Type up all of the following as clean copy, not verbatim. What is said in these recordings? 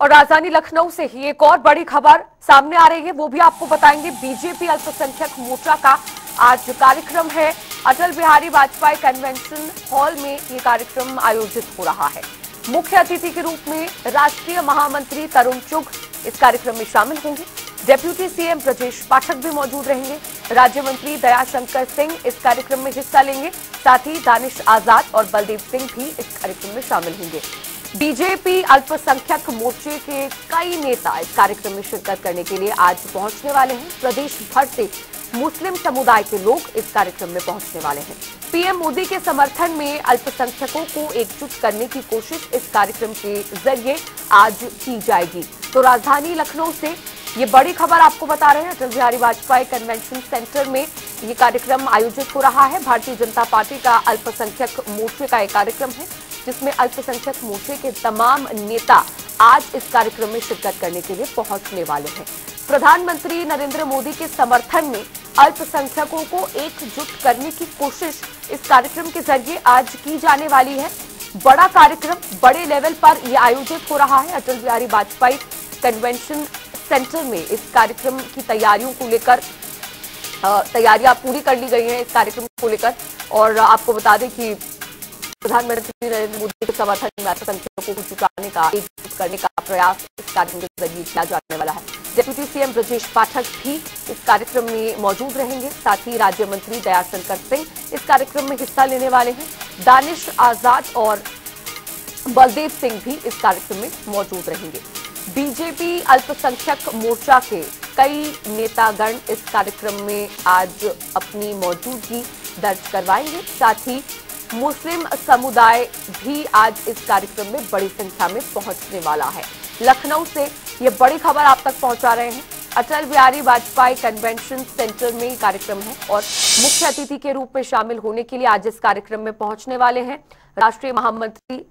और राजधानी लखनऊ से ही एक और बड़ी खबर सामने आ रही है, वो भी आपको बताएंगे। बीजेपी अल्पसंख्यक मोर्चा का आज कार्यक्रम है। अटल बिहारी वाजपेयी कन्वेंशन हॉल में ये कार्यक्रम आयोजित हो रहा है। मुख्य अतिथि के रूप में राष्ट्रीय महामंत्री तरुण चुग इस कार्यक्रम में शामिल होंगे। डेप्यूटी सीएम ब्रजेश पाठक भी मौजूद रहेंगे। राज्य मंत्री दयाशंकर सिंह इस कार्यक्रम में हिस्सा लेंगे। साथ ही दानिश आजाद और बलदेव सिंह भी इस कार्यक्रम में शामिल होंगे। बीजेपी अल्पसंख्यक मोर्चे के कई नेता इस कार्यक्रम में शिरकत करने के लिए आज पहुंचने वाले हैं। प्रदेश भर से मुस्लिम समुदाय के लोग इस कार्यक्रम में पहुंचने वाले हैं। पीएम मोदी के समर्थन में अल्पसंख्यकों को एकजुट करने की कोशिश इस कार्यक्रम के जरिए आज की जाएगी। तो राजधानी लखनऊ से ये बड़ी खबर आपको बता रहे हैं। अटल बिहारी वाजपेयी कन्वेंशन सेंटर में ये कार्यक्रम आयोजित हो रहा है। भारतीय जनता पार्टी का अल्पसंख्यक मोर्चे का एक कार्यक्रम है, जिसमें अल्पसंख्यक मोर्चे के तमाम नेता आज इस कार्यक्रम में शिरकत करने के लिए पहुंचने वाले हैं। प्रधानमंत्री नरेंद्र मोदी के समर्थन में अल्पसंख्यकों को एकजुट करने की कोशिश इस कार्यक्रम के जरिए आज की जाने वाली है। बड़ा कार्यक्रम बड़े लेवल पर यह आयोजित हो रहा है। अटल बिहारी वाजपेयी कन्वेंशन सेंटर में इस कार्यक्रम की तैयारियों को लेकर तैयारियां पूरी कर ली गई हैं इस कार्यक्रम को लेकर। और आपको बता दें कि प्रधानमंत्री नरेंद्र मोदी के समर्थन में अल्पसंख्यकों को जुटाने का, एकजुट करने का प्रयास इस कार्यक्रम के जरिए किया जाने वाला है। डेप्यूटी सीएम ब्रजेश पाठक भी इस कार्यक्रम में मौजूद रहेंगे। साथ ही राज्य मंत्री दयाशंकर सिंह इस कार्यक्रम में हिस्सा लेने वाले हैं। दानिश आजाद और बलदेव सिंह भी इस कार्यक्रम में मौजूद रहेंगे। बीजेपी अल्पसंख्यक मोर्चा के कई नेतागण इस कार्यक्रम में आज अपनी मौजूदगी दर्ज करवाएंगे। साथ ही मुस्लिम समुदाय भी आज इस कार्यक्रम में बड़ी संख्या में पहुंचने वाला है। लखनऊ से ये बड़ी खबर आप तक पहुंचा रहे हैं। अटल बिहारी वाजपेयी कन्वेंशन सेंटर में कार्यक्रम है और मुख्य अतिथि के रूप में शामिल होने के लिए आज इस कार्यक्रम में पहुंचने वाले हैं राष्ट्रीय महामंत्री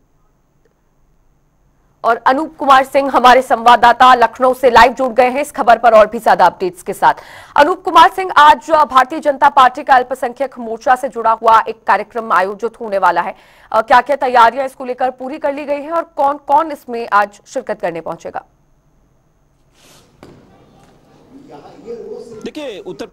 और अनूप कुमार सिंह हमारे संवाददाता लखनऊ से लाइव जुड़ गए हैं इस खबर पर और भी ज्यादा अपडेट्स के साथ। अनूप कुमार सिंह, आज भारतीय जनता पार्टी का अल्पसंख्यक मोर्चा से जुड़ा हुआ एक कार्यक्रम आयोजित होने वाला है। क्या क्या तैयारियां इसको लेकर पूरी कर ली गई है और कौन कौन इसमें आज शिरकत करने पहुंचेगा? देखिए, उत्तर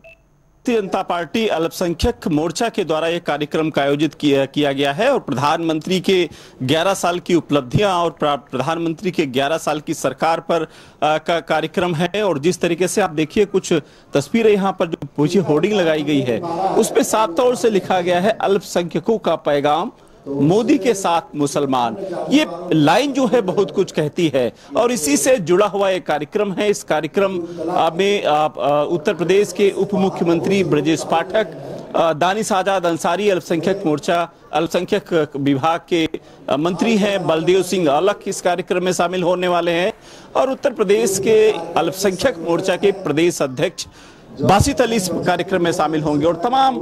भारतीय जनता पार्टी अल्पसंख्यक मोर्चा के द्वारा यह कार्यक्रम का आयोजित किया गया है और प्रधानमंत्री के 11 साल की उपलब्धियां और प्रधानमंत्री के 11 साल की सरकार पर का कार्यक्रम है। और जिस तरीके से आप देखिए, कुछ तस्वीरें यहाँ पर जो पूछी होर्डिंग लगाई गई है, उस पर साफ तौर से लिखा गया है अल्पसंख्यकों का पैगाम, मोदी के साथ मुसलमान। ये लाइन जो है बहुत कुछ कहती है और इसी से जुड़ा हुआ एक कार्यक्रम है। इस कार्यक्रम में उत्तर प्रदेश के उप मुख्यमंत्री ब्रजेश पाठक, दानिश आजाद अंसारी अल्पसंख्यक विभाग के मंत्री हैं, बलदेव सिंह अलग इस कार्यक्रम में शामिल होने वाले हैं और उत्तर प्रदेश के अल्पसंख्यक मोर्चा के प्रदेश अध्यक्ष बासित अली इस कार्यक्रम में शामिल होंगे। और तमाम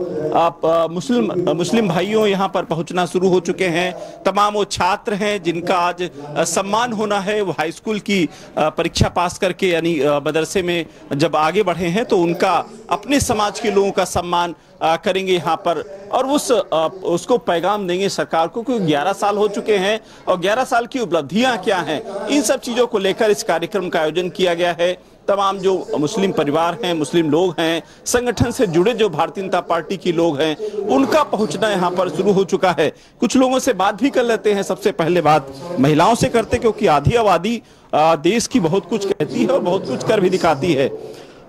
मुस्लिम भाइयों यहाँ पर पहुंचना शुरू हो चुके हैं। तमाम वो छात्र हैं जिनका आज सम्मान होना है। वो हाई स्कूल की परीक्षा पास करके यानी मदरसे में जब आगे बढ़े हैं तो उनका अपने समाज के लोगों का सम्मान करेंगे यहाँ पर और उसको पैगाम देंगे सरकार को, क्योंकि 11 साल हो चुके हैं और 11 साल की उपलब्धियां क्या हैं, इन सब चीजों को लेकर इस कार्यक्रम का आयोजन किया गया है। तमाम जो मुस्लिम परिवार हैं, मुस्लिम लोग हैं, संगठन से जुड़े जो भारतीय जनता पार्टी के लोग हैं, उनका पहुंचना यहाँ पर शुरू हो चुका है। कुछ लोगों से बात भी कर लेते हैं। सबसे पहले बात महिलाओं से करते, क्योंकि आधी आबादी देश की बहुत कुछ कहती है और बहुत कुछ कर भी दिखाती है।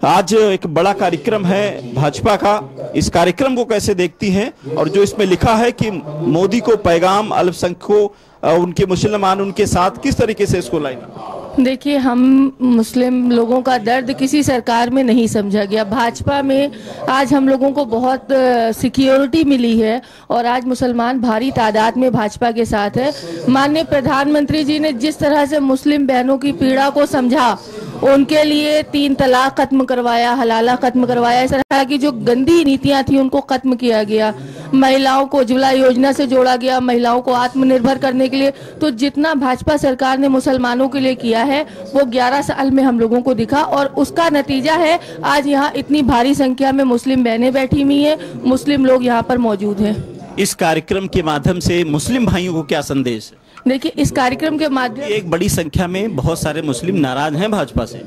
आज एक बड़ा कार्यक्रम है भाजपा का, इस कार्यक्रम को कैसे देखती हैं और जो इसमें लिखा है कि मोदी को पैगाम, अल्पसंख्यकों उनके मुसलमान उनके साथ, किस तरीके से इसको लाएंगे? देखिए, हम मुस्लिम लोगों का दर्द किसी सरकार में नहीं समझा गया। भाजपा में आज हम लोगों को बहुत सिक्योरिटी मिली है और आज मुसलमान भारी तादाद में भाजपा के साथ है। माननीय प्रधानमंत्री जी ने जिस तरह से मुस्लिम बहनों की पीड़ा को समझा, उनके लिए 3 तलाक खत्म करवाया, हलाला खत्म करवाया, इस तरह की जो गंदी नीतियां थी उनको खत्म किया गया। महिलाओं को उज्ज्वला योजना से जोड़ा गया, महिलाओं को आत्मनिर्भर करने के लिए। तो जितना भाजपा सरकार ने मुसलमानों के लिए किया है वो 11 साल में हम लोगों को दिखा और उसका नतीजा है आज यहाँ इतनी भारी संख्या में मुस्लिम बहनें बैठी हुई हैं, मुस्लिम लोग यहाँ पर मौजूद हैं। इस कार्यक्रम के माध्यम से मुस्लिम भाइयों को क्या संदेश है? देखिए, इस कार्यक्रम के माध्यम एक बड़ी संख्या में बहुत सारे मुस्लिम नाराज हैं भाजपा से।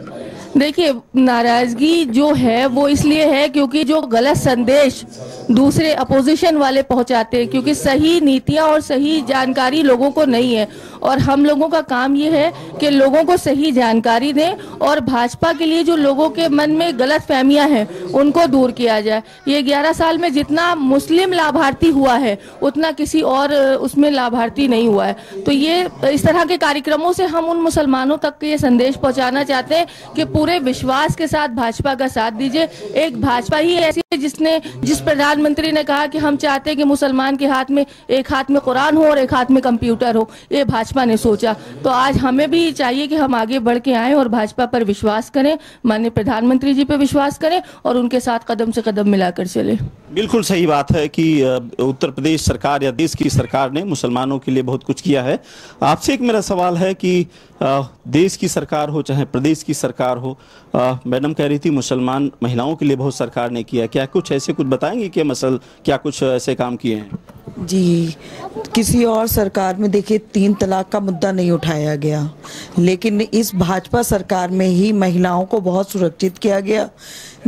देखिए, नाराजगी जो है वो इसलिए है क्योंकि जो गलत संदेश दूसरे अपोजिशन वाले पहुंचाते हैं, क्योंकि सही नीतियां और सही जानकारी लोगों को नहीं है। और हम लोगों का काम ये है कि लोगों को सही जानकारी दें और भाजपा के लिए जो लोगों के मन में गलत फहमियां हैं उनको दूर किया जाए। ये 11 साल में जितना मुस्लिम लाभार्थी हुआ है उतना किसी और उसमें लाभार्थी नहीं हुआ है। तो ये इस तरह के कार्यक्रमों से हम उन मुसलमानों तक ये संदेश पहुंचाना चाहते हैं कि पूरे विश्वास के साथ भाजपा का साथ दीजिए। एक भाजपा ही ऐसी है जिस प्रधानमंत्री ने कहा कि हम चाहते हैं कि मुसलमान के हाथ में एक हाथ में कुरान हो और एक हाथ में कंप्यूटर हो। ये भाजपा ने सोचा। तो आज हमें भी चाहिए कि हम आगे बढ़ के आएं और भाजपा पर विश्वास करें, माननीय प्रधानमंत्री जी पर विश्वास करें और उनके साथ कदम से कदम मिलाकर चले। बिल्कुल सही बात है कि उत्तर प्रदेश सरकार या देश की सरकार ने मुसलमानों के लिए बहुत कुछ किया है। आपसे एक मेरा सवाल है कि देश की सरकार हो चाहे प्रदेश की सरकार हो, मैडम कह रही थी मुसलमान महिलाओं के लिए बहुत सरकार ने किया। क्या कुछ ऐसे कुछ बताएंगे कि क्या कुछ ऐसे काम किए हैं? जी, किसी और सरकार में देखिए 3 तलाक का मुद्दा नहीं उठाया गया, लेकिन इस भाजपा सरकार में ही महिलाओं को बहुत सुरक्षित किया गया।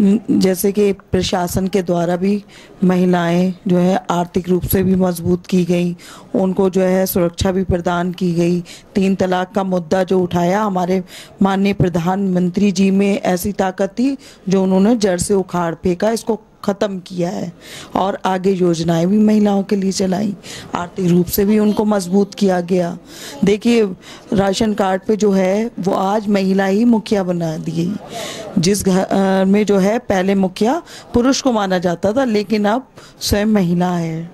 जैसे कि प्रशासन के द्वारा भी महिलाएं जो है आर्थिक रूप से भी मजबूत की गई, उनको जो है सुरक्षा भी प्रदान की गई। 3 तलाक का मुद्दा जो उठाया, हमारे माननीय प्रधानमंत्री जी में ऐसी ताकत थी जो उन्होंने जड़ से उखाड़ फेंका, इसको खत्म किया है। और आगे योजनाएं भी महिलाओं के लिए चलाई, आर्थिक रूप से भी उनको मजबूत किया गया। देखिए, राशन कार्ड पे जो है वो आज महिला ही मुखिया बना दी गई। जिस घर में जो है पहले मुखिया पुरुष को माना जाता था, लेकिन अब स्वयं महिला है।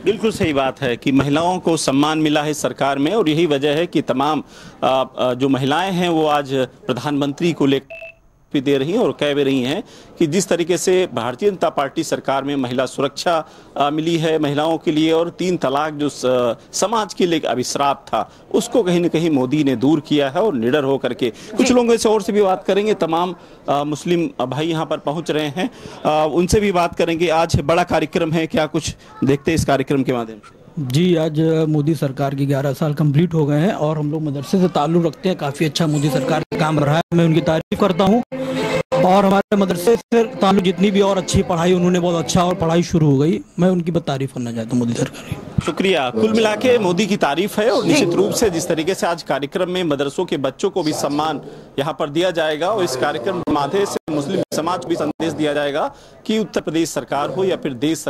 बिल्कुल सही बात है कि महिलाओं को सम्मान मिला है सरकार में, और यही वजह है कि तमाम जो महिलाएं हैं वो आज प्रधानमंत्री को लेकर भी दे रही हैं और कह भी रही हैं कि जिस तरीके से भारतीय जनता पार्टी सरकार में महिला सुरक्षा मिली है महिलाओं के लिए, और 3 तलाक जो समाज के लिए अभिश्राप था उसको कहीं न कहीं मोदी ने दूर किया है और निडर होकर के। कुछ लोगों से और से भी बात करेंगे, तमाम मुस्लिम भाई यहाँ पर पहुंच रहे हैं, उनसे भी बात करेंगे। आज बड़ा कार्यक्रम है, क्या कुछ देखते हैं इस कार्यक्रम के माध्यम से? जी, आज मोदी सरकार के 11 साल कंप्लीट हो गए हैं और हम लोग मदरसे से ताल्लुक़ रखते हैं। काफ़ी अच्छा मोदी सरकार का काम रहा है, मैं उनकी तारीफ करता हूँ। और हमारे मदरसे से ताल्लुक़ जितनी भी और अच्छी पढ़ाई उन्होंने बहुत अच्छा, और पढ़ाई शुरू हो गई, मैं उनकी तारीफ करना चाहता हूँ मोदी सरकार की। शुक्रिया। कुल मिला के मोदी की तारीफ है, और निश्चित रूप से जिस तरीके से आज कार्यक्रम में मदरसों के बच्चों को भी सम्मान यहाँ पर दिया जाएगा, और इस कार्यक्रम के माध्यम से मुस्लिम समाज को भी संदेश दिया जाएगा कि उत्तर प्रदेश सरकार हो या फिर देश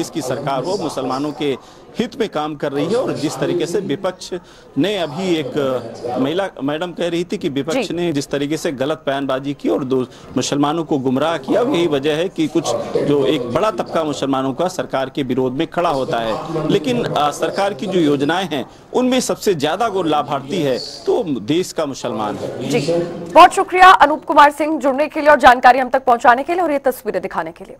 की सरकार हो, मुसलमानों के हित में काम कर रही है। और जिस तरीके से विपक्ष ने अभी एक महिला मैडम कह रही थी कि विपक्ष ने जिस तरीके से गलत बयानबाजी की और मुसलमानों को गुमराह किया, यही वजह है कि कुछ जो एक बड़ा तबका मुसलमानों का सरकार के विरोध में खड़ा होता है। लेकिन सरकार की जो योजनाएं हैं उनमें सबसे ज्यादा जो लाभार्थी है तो देश का मुसलमान है। जी, बहुत शुक्रिया अनूप कुमार सिंह जुड़ने के लिए और जानकारी हम तक पहुंचाने के लिए और ये तस्वीरें दिखाने के लिए।